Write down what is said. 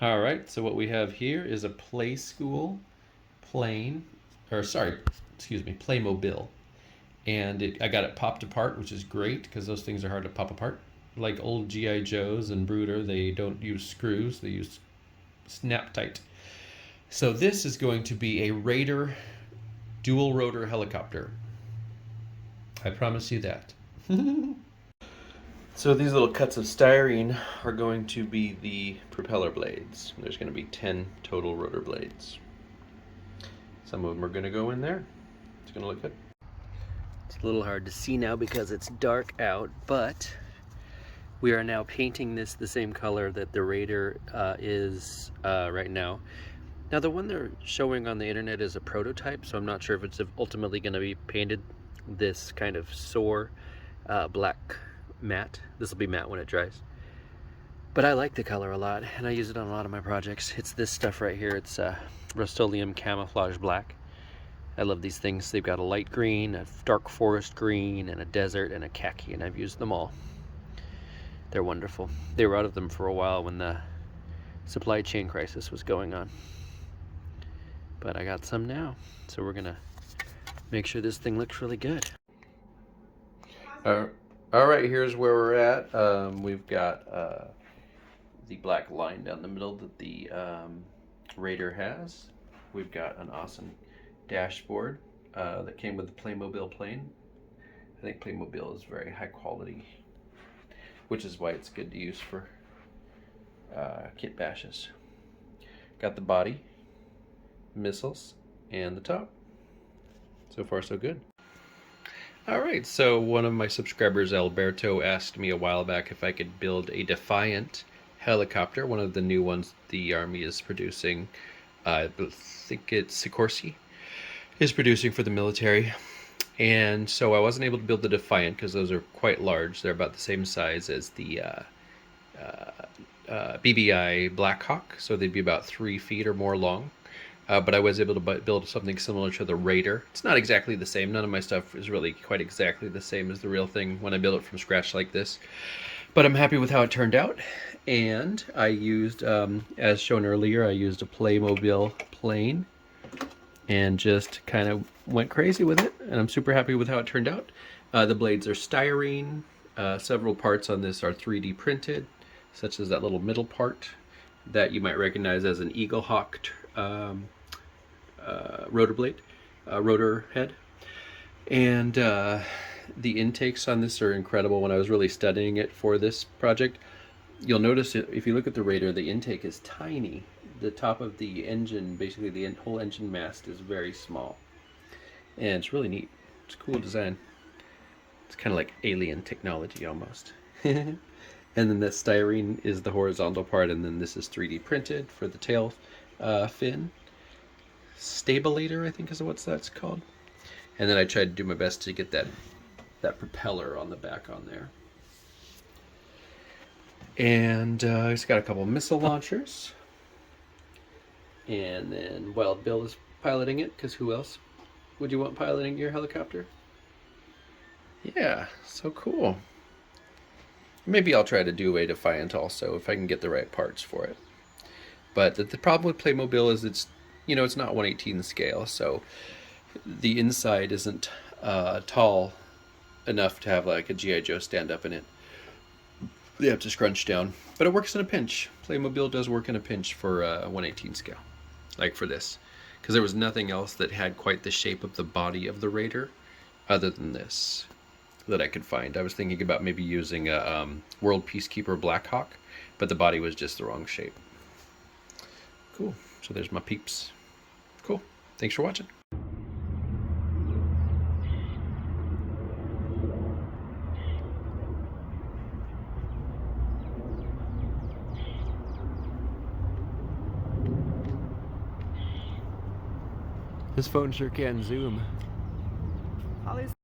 All right, so what we have here is a Playskool plane, or sorry, excuse me, Playmobil. And I got it popped apart, which is great because those things are hard to pop apart. Like old GI Joes and Brooder, they don't use screws; they use snap tight. So this is going to be a Raider dual rotor helicopter. I promise you that. So these little cuts of styrene are going to be the propeller blades. There's going to be 10 total rotor blades. Some of them are going to go in there. It's going to look good. It's a little hard to see now because it's dark out, but we are now painting this the same color that the Raider is right now. Now the one they're showing on the internet is a prototype, so I'm not sure if it's ultimately going to be painted this kind of sour black matte. This will be matte when it dries. But I like the color a lot, and I use it on a lot of my projects. It's this stuff right here. It's Rust-Oleum Camouflage Black. I love these things. They've got a light green, a dark forest green, and a desert, and a khaki, and I've used them all. They're wonderful. They were out of them for a while when the supply chain crisis was going on. But I got some now, so we're gonna make sure this thing looks really good. All right, here's where we're at. We've got the black line down the middle that the Raider has. We've got an awesome dashboard that came with the Playmobil plane. I think Playmobil is very high quality, which is why it's good to use for kit bashes. Got the body, missiles, and the top. So far, so good. All right, so one of my subscribers, Alberto, asked me a while back if I could build a Defiant helicopter, one of the new ones the Army is producing. I think it's Sikorsky is producing for the military. And so I wasn't able to build the Defiant because those are quite large. They're about the same size as the BBI Blackhawk, so they'd be about 3 feet or more long. But I was able to build something similar to the Raider. It's not exactly the same. None of my stuff is really quite exactly the same as the real thing when I build it from scratch like this. But I'm happy with how it turned out. And I used, as shown earlier, I used a Playmobil plane and just kind of went crazy with it. And I'm super happy with how it turned out. The blades are styrene. Several parts on this are 3D printed, such as that little middle part that you might recognize as an Eaglehawk rotor blade, rotor head. And the intakes on this are incredible. When I was really studying it for this project, you'll notice if you look at the Raider, the intake is tiny. The top of the engine, basically the whole engine mast, is very small. And it's really neat. It's a cool design. It's kind of like alien technology almost. And then the styrene is the horizontal part, and then this is 3D printed for the tail fin. Stabilator, I think is what that's called. And then I tried to do my best to get that propeller on the back on there. And it's got a couple missile launchers. And then Wild Bill is piloting it, because who else would you want piloting your helicopter? Yeah, so cool. Maybe I'll try to do a Defiant also, if I can get the right parts for it. But the problem with Playmobil is it's not 1/18 scale, so the inside isn't tall enough to have like a G.I. Joe stand up in it. They have to scrunch down. But it works in a pinch. Playmobil does work in a pinch for 1/18 scale, like for this. Because there was nothing else that had quite the shape of the body of the Raider other than this that I could find. I was thinking about maybe using a World Peacekeeper Blackhawk, but the body was just the wrong shape. Cool. So there's my peeps. Cool. Thanks for watching. This phone sure can zoom.